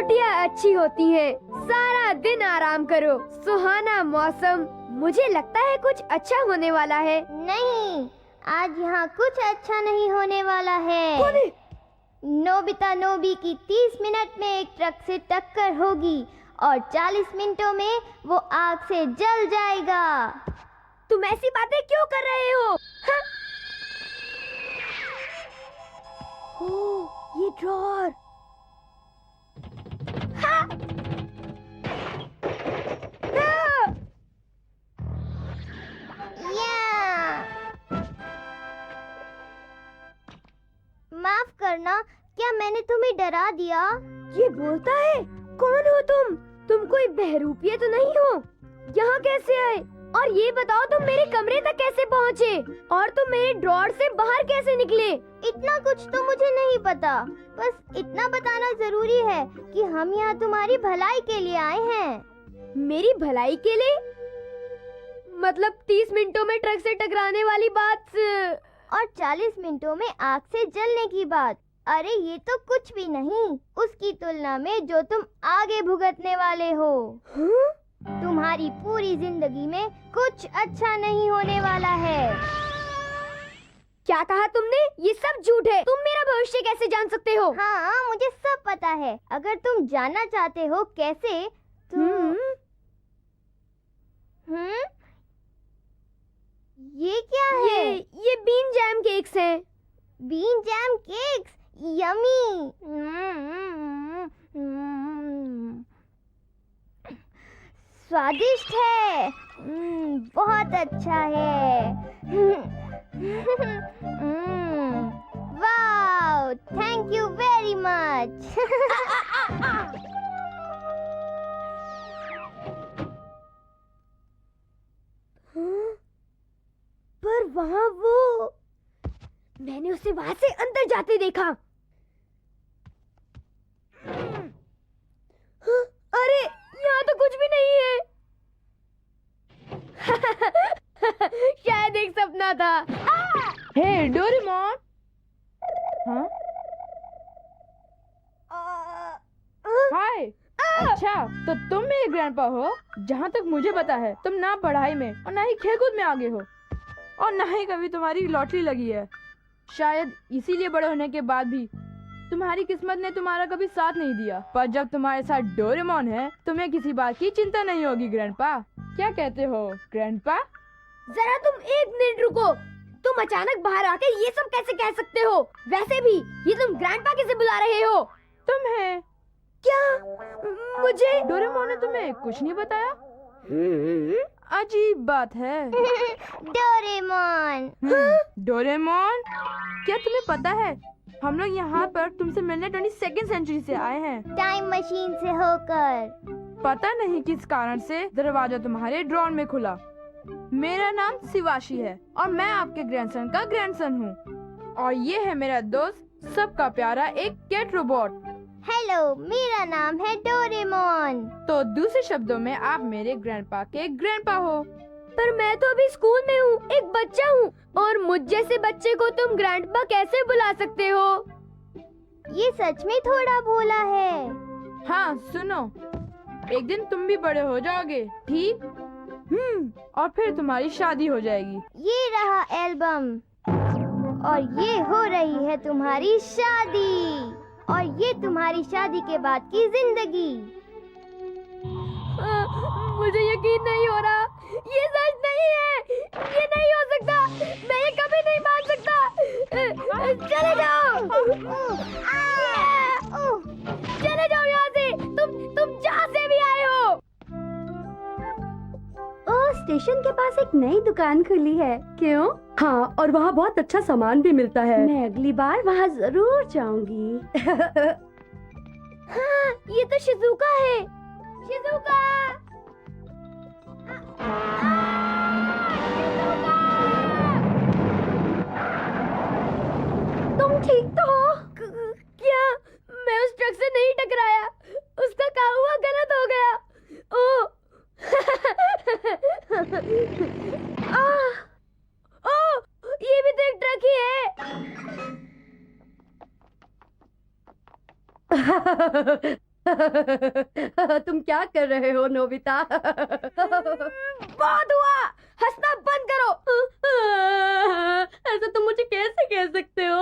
छुट्टियाँ अच्छी होती हैं। सारा दिन आराम करो, सुहाना मौसम। मुझे लगता है कुछ अच्छा होने वाला है। नहीं, आज यहाँ कुछ अच्छा नहीं होने वाला है। नोबिता नोबी की 30 मिनट में एक ट्रक से टक्कर होगी और 40 मिनटों में वो आग से जल जाएगा। तुम ऐसी बातें क्यों कर रहे हो? हाँ? ओह, ये ड्रॉअर। हाँ? हाँ! या! माफ करना, क्या मैंने तुम्हें डरा दिया? ये बोलता है? कौन हो तुम? तुम कोई बहरूपिया तो नहीं हो? यहाँ कैसे आए? और ये बताओ तुम मेरे कमरे तक कैसे पहुँचे? और तुम मेरे ड्रॉअर से बाहर कैसे निकले? इतना कुछ तो मुझे नहीं पता। बस इतना बताना जरूरी है कि हम यहाँ तुम्हारी भलाई के लिए आए हैं। मेरी भलाई के लिए? मतलब 30 मिनटों में ट्रक से टकराने वाली बात और 40 मिनटों में आग से जलने की बात। अरे ये तो कुछ भी नहीं उसकी तुलना में जो तुम आगे भुगतने वाले हो। हाँ? तुम्हारी पूरी जिंदगी में कुछ अच्छा नहीं होने वाला है। क्या कहा तुमने? ये सब झूठ है। तुम मेरा भविष्य कैसे जान सकते हो? हाँ, मुझे सब पता है। अगर तुम जानना चाहते हो कैसे तो ये क्या है? ये बीन जैम केक्स हैं। Bean jam cakes, yummy. स्वादिष्ट है। बहुत अच्छा है। Wow, thank you very much. पर वहाँ वो, मैंने उसे वहाँ से अंदर जाते देखा। हाँ, अरे यहाँ तो कुछ भी नहीं है। शायद एक सपना था। हे डोरेमोन। हाँ? हाय। अच्छा, तो तुम मेरे ग्रैंडपा हो? जहाँ तक मुझे पता है तुम ना पढ़ाई में और ना ही खेलकूद में आगे हो और ना ही कभी तुम्हारी लॉटरी लगी है। शायद इसीलिए बड़े होने के बाद भी तुम्हारी किस्मत ने तुम्हारा कभी साथ नहीं दिया। पर जब तुम्हारे साथ डोरेमोन है तुम्हें किसी बात की चिंता नहीं होगी ग्रैंडपा। क्या कहते हो ग्रैंडपा? जरा तुम एक मिनट रुको। तुम अचानक बाहर आके ये सब कैसे कह सकते हो? वैसे भी ये तुम ग्रैंडपा कैसे बुला रहे हो? तुम्हें क्या? मुझे डोरेमोन ने तुम्हें कुछ नहीं बताया? अजीब बात है। डोरेमोन। डोरेमोन, क्या तुम्हें पता है हम लोग यहाँ पर तुमसे मिलने 22वीं सेंचुरी से आए हैं, टाइम मशीन से होकर। पता नहीं किस कारण से दरवाजा तुम्हारे ड्रोन में खुला। मेरा नाम शिवाशी है और मैं आपके ग्रैंडसन का ग्रैंडसन हूँ और ये है मेरा दोस्त सबका प्यारा एक कैट रोबोट। हेलो, मेरा नाम है डोरेमोन। तो दूसरे शब्दों में आप मेरे ग्रैंडपा के ग्रैंडपा हो। पर मैं तो अभी स्कूल में हूँ, एक बच्चा हूँ, और मुझ जैसे बच्चे को तुम ग्रैंडपा कैसे बुला सकते हो? ये सच में थोड़ा भोला है। हाँ सुनो, एक दिन तुम भी बड़े हो जाओगे, ठीक? और फिर तुम्हारी शादी हो जाएगी। ये रहा एल्बम और ये हो रही है तुम्हारी शादी और ये तुम्हारी शादी के बाद की जिंदगी। मुझे यकीन नहीं हो रहा, ये सच नहीं है, ये नहीं हो सकता, मैं ये कभी नहीं मान सकता। चले जाओ, चले जाओ यहाँ से, तुम जहाँ से भी आए हो। स्टेशन के पास एक नई दुकान खुली है। क्यों? हाँ, और वहाँ बहुत अच्छा सामान भी मिलता है। मैं अगली बार वहाँ जरूर जाऊंगी। हाँ, ये तो शिजुका है। शिजुका! तुम ठीक तो हो? क्या? मैं उस ट्रक से नहीं टकराया, उसका क्या हुआ गलत हो गया। ओह! ओह! ये भी तो एक ट्रक ही है। तुम क्या कर रहे हो नोबिता? बहुत हुआ, हंसना बंद करो। ऐसा तुम मुझे कैसे कह सकते हो?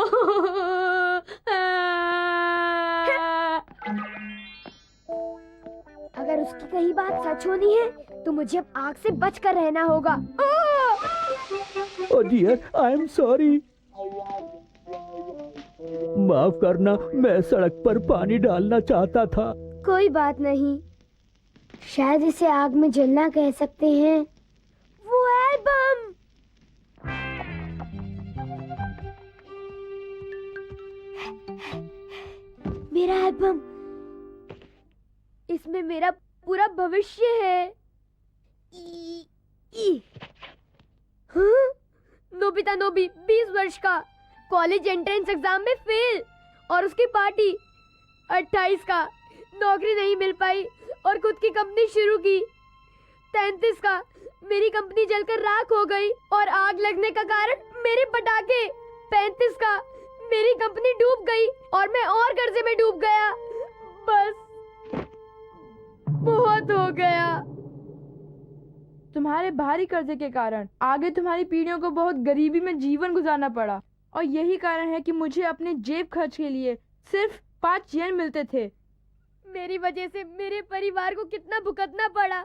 अगर उसकी कही बात सच होनी है तो मुझे अब आग से बच कर रहना होगा। ओ डियर, आई एम सॉरी। माफ करना, मैं सड़क पर पानी डालना चाहता था। कोई बात नहीं, शायद इसे आग में जलना कह सकते हैं। वो एल्बम! मेरा एल्बम, इसमें मेरा पूरा भविष्य है। हाँ? नोबिता नोबी 20 वर्ष का, कॉलेज एंट्रेंस एग्जाम में फेल, और उसकी पार्टी 28 का, नौकरी नहीं मिल पाई और खुद की कंपनी शुरू की। 33 का, मेरी कंपनी जलकर राख हो गई और आग लगने का कारण मेरे पटाखे। 35 का, मेरी कंपनी डूब गई और मैं और कर्जे में डूब गया। बस बहुत हो गया। तुम्हारे भारी कर्जे के कारण आगे तुम्हारी पीढ़ियों को बहुत गरीबी में जीवन गुजारना पड़ा, और यही कारण है कि मुझे अपने जेब खर्च के लिए सिर्फ 5 येन मिलते थे। मेरी वजह से मेरे परिवार को कितना भुगतना पड़ा।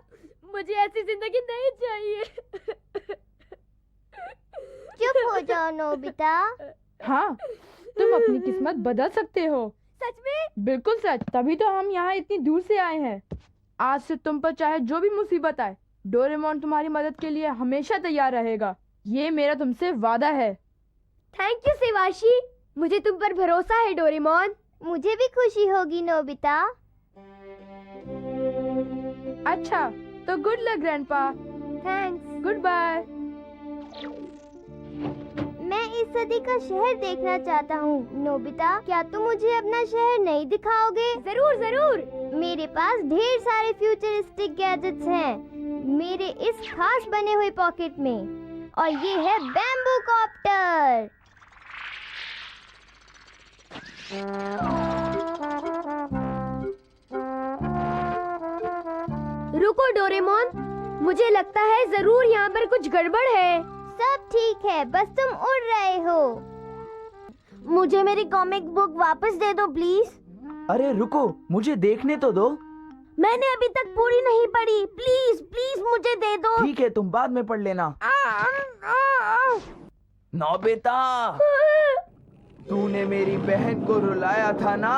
मुझे ऐसी जिंदगी नहीं चाहिए। चुप हो जाओ नोबिता। हाँ, तुम अपनी किस्मत बदल सकते हो। सच में? बिल्कुल सच, तभी तो हम यहाँ इतनी दूर से आए हैं। आज से तुम पर चाहे जो भी मुसीबत आए, डोरेमोन तुम्हारी मदद के लिए हमेशा तैयार रहेगा। ये मेरा तुमसे वादा है। थैंक यू सेवाशी, मुझे तुम पर भरोसा है डोरेमोन। मुझे भी खुशी होगी नोबिता। अच्छा, तो good luck grandpa. Thanks. Goodbye. मैं इस सदी का शहर देखना चाहता हूँ। नोबिता, क्या तुम मुझे अपना शहर नहीं दिखाओगे? जरूर जरूर। मेरे पास ढेर सारे फ्यूचरिस्टिक गैजेट्स हैं मेरे इस खास बने हुए पॉकेट में, और ये है बैम्बू कॉप्टर। रुको डोरेमोन, मुझे लगता है जरूर यहाँ पर कुछ गड़बड़ है। सब ठीक है, बस तुम उड़ रहे हो। मुझे मेरी कॉमिक बुक वापस दे दो प्लीज। अरे रुको, मुझे देखने तो दो। मैंने अभी तक पूरी नहीं पढ़ी। प्लीज प्लीज मुझे दे दो। ठीक है, तुम बाद में पढ़ लेना। नोबिता, तूने मेरी बहन को रुलाया था ना?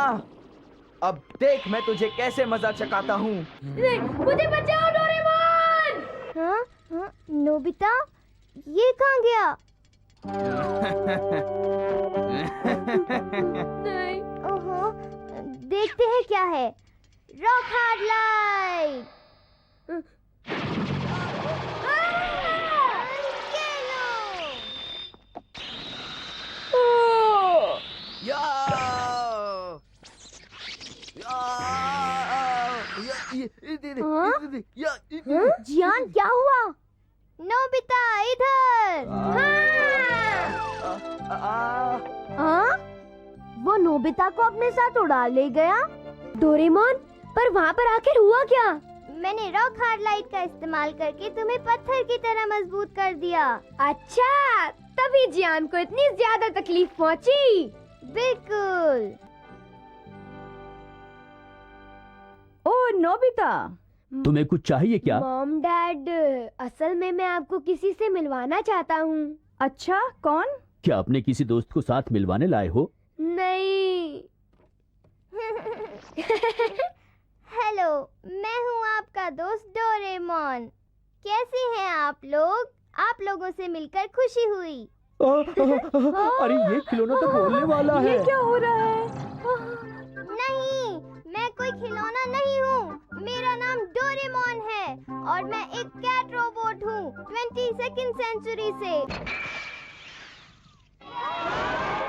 अब देख मैं तुझे कैसे मजा चकाता हूँ। नहीं, मुझे बचाओ डोरेमोन! हाँ? हाँ? नोबिता, ये कहाँ गया? नहीं। ओहो, देखते हैं क्या है। Rock hard light. या! जियान, क्या हुआ? नोबिता इधर। हाँ? वो नोबिता को अपने साथ उड़ा ले गया? डोरेमोन, पर वहाँ पर आखिर हुआ क्या? मैंने रॉक हार्ड लाइट का इस्तेमाल करके तुम्हें पत्थर की तरह मजबूत कर दिया। अच्छा, तभी जियान को इतनी ज्यादा तकलीफ पहुँची। बिल्कुल। ओ नोबिता, तुम्हें कुछ चाहिए क्या? मॉम डैड, असल में मैं आपको किसी से मिलवाना चाहता हूँ। अच्छा, कौन? क्या अपने किसी दोस्त को साथ मिलवाने लाए हो? नहीं। हेलो, मैं हूँ आपका दोस्त डोरेमोन। कैसे हैं आप लोग? आप लोगों से मिलकर खुशी हुई। अरे ये खिलौना तो बोलने वाला है। ये क्या हो रहा है? नहीं, मैं कोई खिलौना नहीं हूँ। मेरा नाम डोरेमोन है और मैं एक कैट रोबोट हूँ 22nd सेंचुरी से।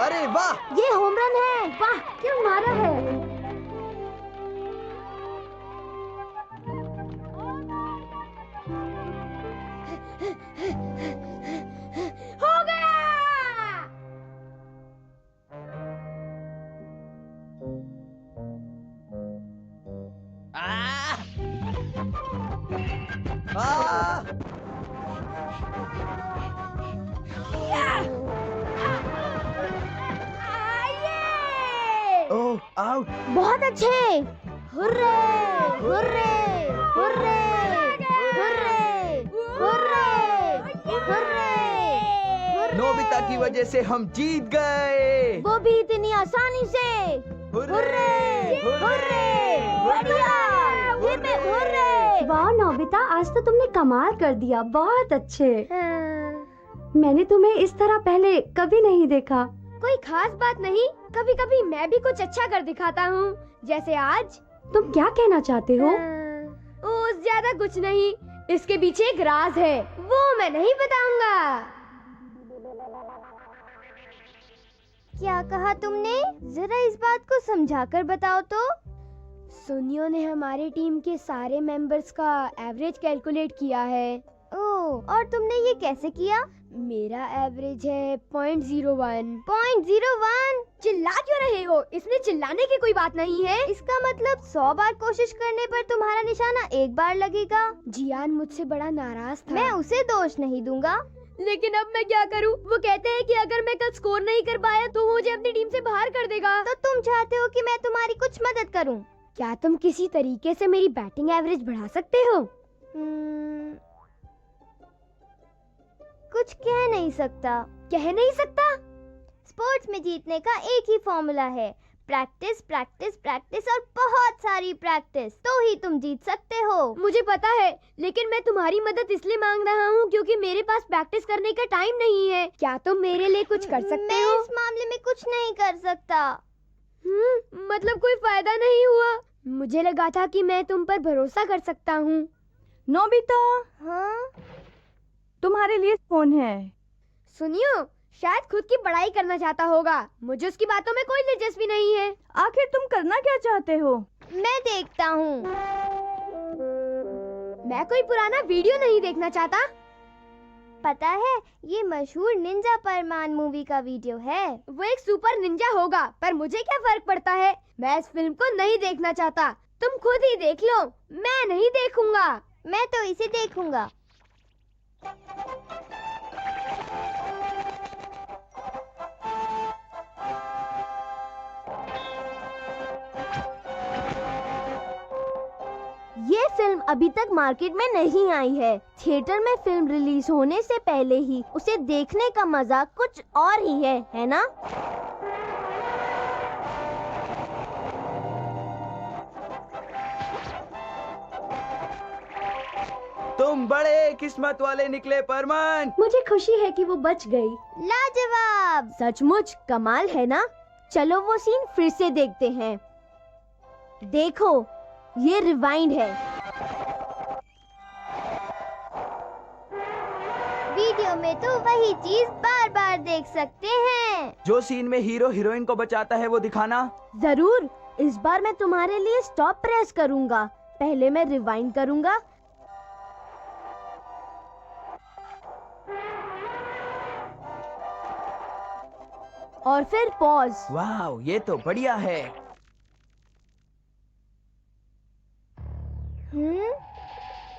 अरे वाह! ये होम रन है। वाह, क्या मारा है! हो गया! ओह, आउट। बहुत अच्छे। Hurray hurray hurray hurray hurray hurray. Nobita की वजह से हम जीत गए। वो भी इतनी आसानी से। हुर्रे हुर्रे बढ़िया। हुर्रे। वाह नोबिता, आज तो तुमने कमाल कर दिया, बहुत अच्छे। मैंने तुम्हें इस तरह पहले कभी नहीं देखा। कोई खास बात नहीं, कभी कभी मैं भी कुछ अच्छा कर दिखाता हूँ, जैसे आज। तुम क्या कहना चाहते हो? ओ, ज्यादा कुछ नहीं, इसके पीछे एक राज है, वो मैं नहीं बताऊंगा। क्या कहा तुमने? जरा इस बात को समझाकर बताओ तो। सुनियो ने हमारे टीम के सारे मेंबर्स का एवरेज कैलकुलेट किया है। ओह, और तुमने ये कैसे किया? मेरा एवरेज है 0.01। 0.01? चिल्ला क्यों रहे हो? इसमें चिल्लाने की कोई बात नहीं है। इसका मतलब 100 बार कोशिश करने पर तुम्हारा निशाना एक बार लगेगा। जियान मुझसे बड़ा नाराज था। मैं उसे दोष नहीं दूंगा। लेकिन अब मैं क्या करूं? वो कहते हैं कि अगर मैं कल स्कोर नहीं कर पाया तो वो मुझे अपनी टीम से बाहर कर देगा। तो तुम चाहते हो कि मैं तुम्हारी कुछ मदद करूं? क्या तुम किसी तरीके से मेरी बैटिंग एवरेज बढ़ा सकते हो? कुछ कह नहीं सकता। कह नहीं सकता? स्पोर्ट्स में जीतने का एक ही फॉर्मूला है, प्रैक्टिस प्रैक्टिस प्रैक्टिस और बहुत सारी प्रैक्टिस, तो ही तुम जीत सकते हो। मुझे पता है, लेकिन मैं तुम्हारी मदद इसलिए मांग रहा हूँ क्योंकि मेरे पास प्रैक्टिस करने का टाइम नहीं है। क्या तुम मेरे लिए कुछ कर सकते मैं हो? इस मामले में कुछ नहीं कर सकता। मतलब कोई फायदा नहीं हुआ? मुझे लगा था कि मैं तुम पर भरोसा कर सकता हूँ। नोबिता, हाँ? तुम्हारे लिए फोन है। सुनियो, शायद खुद की बड़ाई करना चाहता होगा। मुझे उसकी बातों में कोई दिलचस्पी नहीं है। आखिर तुम करना क्या चाहते हो? मैं देखता हूँ। मैं कोई पुराना वीडियो नहीं देखना चाहता। पता है, ये मशहूर निंजा परमान मूवी का वीडियो है। वो एक सुपर निंजा होगा, पर मुझे क्या फर्क पड़ता है? मैं इस फिल्म को नहीं देखना चाहता। तुम खुद ही देख लो, मैं नहीं देखूंगा। मैं तो इसे देखूंगा। ये फिल्म अभी तक मार्केट में नहीं आई है। थिएटर में फिल्म रिलीज होने से पहले ही उसे देखने का मजा कुछ और ही है ना? तुम बड़े किस्मत वाले निकले परमान। मुझे खुशी है कि वो बच गई। लाजवाब, सचमुच कमाल है ना? चलो वो सीन फिर से देखते हैं। देखो, ये रिवाइंड है। वीडियो में तो वही चीज बार बार देख सकते हैं। जो सीन में हीरो हीरोइन को बचाता है वो दिखाना। जरूर, इस बार मैं तुम्हारे लिए स्टॉप प्रेस करूंगा। पहले मैं रिवाइंड करूंगा। और फिर पॉज। वाह, ये तो बढ़िया है। हम्म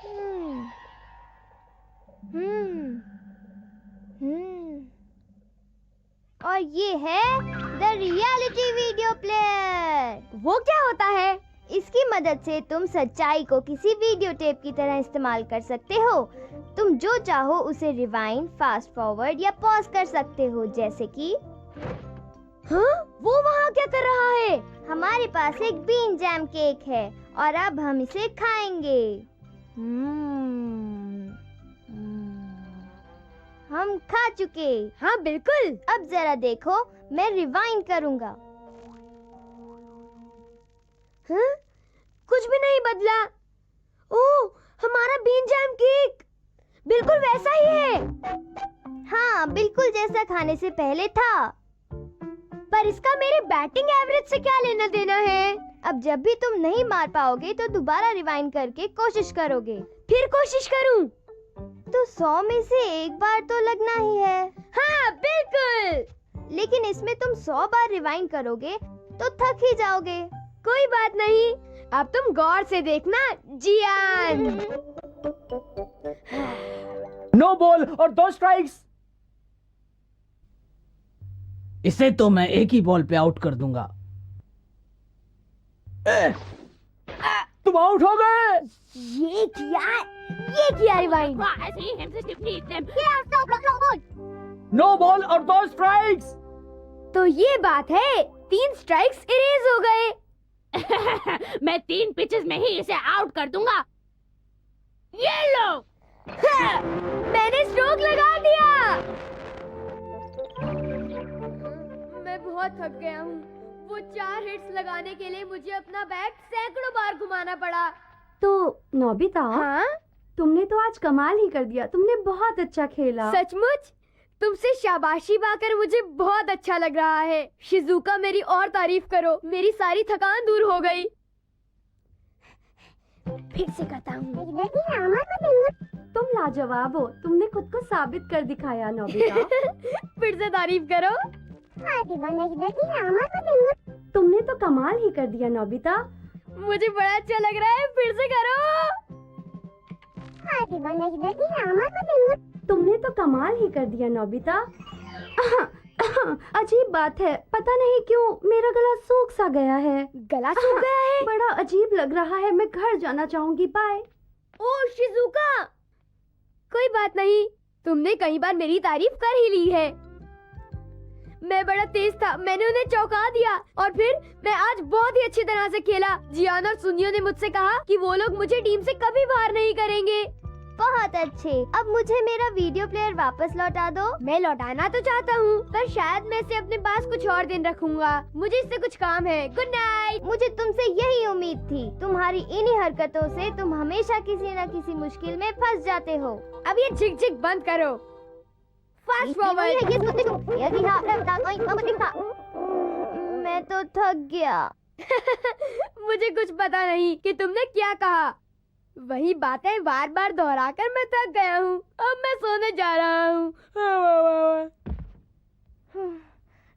हम्म हम्म हम्म और ये है द रियलिटी वीडियो प्लेयर। वो क्या होता है? इसकी मदद से तुम सच्चाई को किसी वीडियो टेप की तरह इस्तेमाल कर सकते हो। तुम जो चाहो उसे रिवाइंड, फास्ट फॉरवर्ड या पॉज कर सकते हो, जैसे कि हाँ? वो वहाँ क्या कर रहा है? हमारे पास एक बीन जैम केक है और अब हम इसे खाएंगे। हम खा चुके। हाँ बिल्कुल। अब जरा देखो, मैं रिवाइंड करूंगा। हाँ? कुछ भी नहीं बदला। ओह, हमारा बीन जैम केक बिल्कुल वैसा ही है। हाँ, बिल्कुल जैसा खाने से पहले था। पर इसका मेरे बैटिंग एवरेज से क्या लेना देना है? अब जब भी तुम नहीं मार पाओगे तो दोबारा रिवाइंड करके कोशिश करोगे। फिर कोशिश करूं? तो 100 में से एक बार तो लगना ही है। हाँ बिल्कुल। लेकिन इसमें तुम 100 बार रिवाइंड करोगे तो थक ही जाओगे। कोई बात नहीं, अब तुम गौर से देखना जियान। नो बॉल और 2 स्ट्राइक्स। इसे तो मैं एक ही बॉल पे आउट कर दूंगा। तुम आउट हो गए। ये किया रिवाइंड। नो बॉल और 2 स्ट्राइक्स। तो ये बात है, 3 स्ट्राइक्स इरेज हो गए। मैं 3 पिचेस में ही इसे आउट कर दूंगा। ये लो। मैंने स्ट्रोक लगा दिया। मैं बहुत थक गया हूँ। वो 4 हिट्स लगाने के लिए मुझे अपना बैट सैकड़ों बार घुमाना पड़ा। तो नोबिता, हाँ? तुमने तो आज कमाल ही कर दिया। तुमने बहुत अच्छा खेला। सचमुच? तुमसे शाबाशी पाकर मुझे बहुत अच्छा लग रहा है। शिजुका, मेरी और तारीफ करो। मेरी सारी थकान दूर हो गई। फिर से करता हूँ। तुम लाजवाब हो। तुमने खुद को साबित कर दिखाया नोबिता। फिर से तारीफ करो। तुमने तो कमाल ही कर दिया नोबिता। मुझे बड़ा अच्छा लग रहा है। फिर से करो। तुमने तो कमाल ही कर दिया नोबिता। अजीब बात है, पता नहीं क्यों मेरा गला सूख सा गया है। गला सूख गया है? बड़ा अजीब लग रहा है। मैं घर जाना चाहूंगी। बाय। ओ शिजुका, कोई बात नहीं। तुमने कई बार मेरी तारीफ कर ही ली है। मैं बड़ा तेज था, मैंने उन्हें चौंका दिया और फिर मैं आज बहुत ही अच्छी तरह से खेला। जियान और सुनियो ने मुझसे कहा कि वो लोग मुझे टीम से कभी बाहर नहीं करेंगे। बहुत अच्छे। अब मुझे मेरा वीडियो प्लेयर वापस लौटा दो। मैं लौटाना तो चाहता हूँ, पर शायद मैं इसे अपने पास कुछ और दिन रखूंगा। मुझे इससे कुछ काम है। Good night. मुझे तुमसे यही उम्मीद थी। तुम्हारी इन्हीं हरकतों से तुम हमेशा किसी न किसी मुश्किल में फंस जाते हो। अब ये झिक झिक बंद करो। Fast forward. मैं तो थक गया। मुझे कुछ पता नहीं कि तुमने क्या कहा। वही बातें बार बार दोहराकर मैं थक गया हूँ। अब मैं सोने जा रहा हूँ।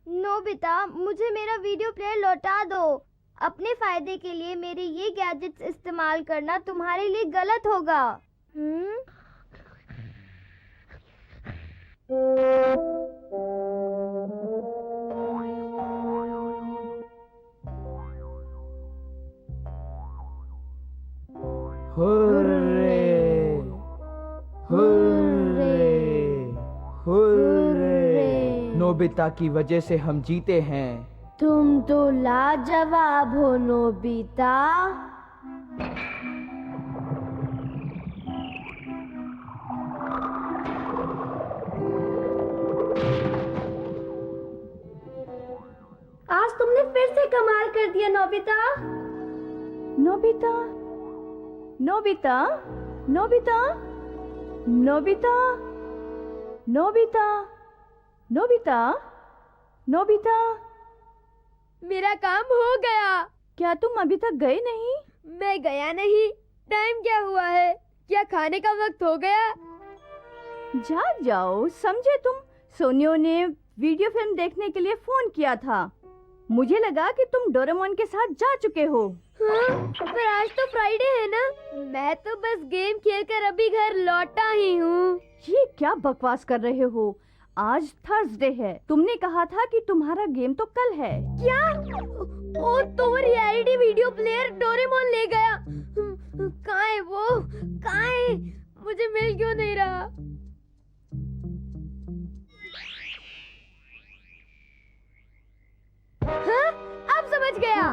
नोबिता, मुझे मेरा वीडियो प्लेयर लौटा दो। अपने फायदे के लिए मेरे ये गैजेट्स इस्तेमाल करना तुम्हारे लिए गलत होगा। Hurray, hurray, hurray. नोबिता की वजह से हम जीते हैं। तुम तो लाजवाब हो नोबिता। आज तुमने फिर से कमाल कर दिया Nobita. Nobita, Nobita, Nobita, Nobita, Nobita, Nobita, Nobita. मेरा काम हो गया। क्या तुम अभी तक गए नहीं? मैं गया नहीं। टाइम क्या हुआ है? क्या खाने का वक्त हो गया? जाग जाओ, समझे तुम। सोनियो ने वीडियो फिल्म देखने के लिए फोन किया था। मुझे लगा कि तुम डोरेमोन के साथ जा चुके हो। हाँ, पर आज तो फ्राइडे है ना। मैं तो बस गेम खेलकर अभी घर लौटा ही हूँ। ये क्या बकवास कर रहे हो? आज थर्सडे है। तुमने कहा था कि तुम्हारा गेम तो कल है। क्या? ओ, तो रियलिटी वीडियो प्लेयर डोरेमोन ले गया। कहाँ है वो? कहाँ है? मुझे मिल क्यों नहीं रहा? हाँ? अब समझ गया।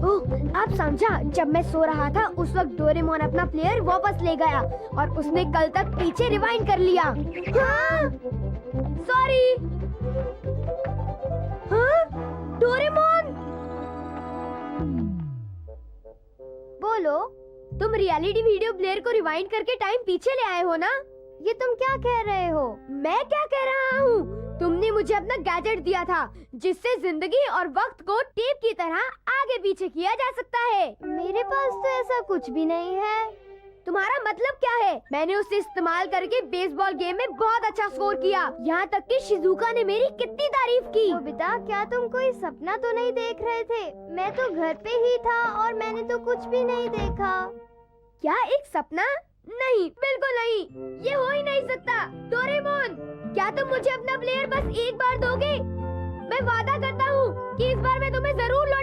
ओह, अब समझा। जब मैं सो रहा था उस वक्त डोरेमोन अपना प्लेयर वापस ले गया और उसने कल तक पीछे रिवाइंड कर लिया। हाँ? सॉरी। हाँ? डोरेमोन, बोलो। तुम रियलिटी वीडियो प्लेयर को रिवाइंड करके टाइम पीछे ले आए हो ना? ये तुम क्या कह रहे हो? मैं क्या कह रहा हूँ? तुमने मुझे अपना गैजेट दिया था जिससे जिंदगी और वक्त को टेप की तरह आगे पीछे किया जा सकता है। मेरे पास तो ऐसा कुछ भी नहीं है। तुम्हारा मतलब क्या है? मैंने उसे इस्तेमाल करके बेसबॉल गेम में बहुत अच्छा स्कोर किया। यहाँ तक कि शिजुका ने मेरी कितनी तारीफ की। नोबिता, क्या तुम कोई सपना तो नहीं देख रहे थे? मैं तो घर पे ही था और मैंने तो कुछ भी नहीं देखा। क्या एक सपना? नहीं, बिल्कुल नहीं। ये हो ही नहीं सकता। डोरेमोन, क्या तुम मुझे अपना प्लेयर बस एक बार दोगे? मैं वादा करता हूँ कि इस बार मैं तुम्हें जरूर लौटा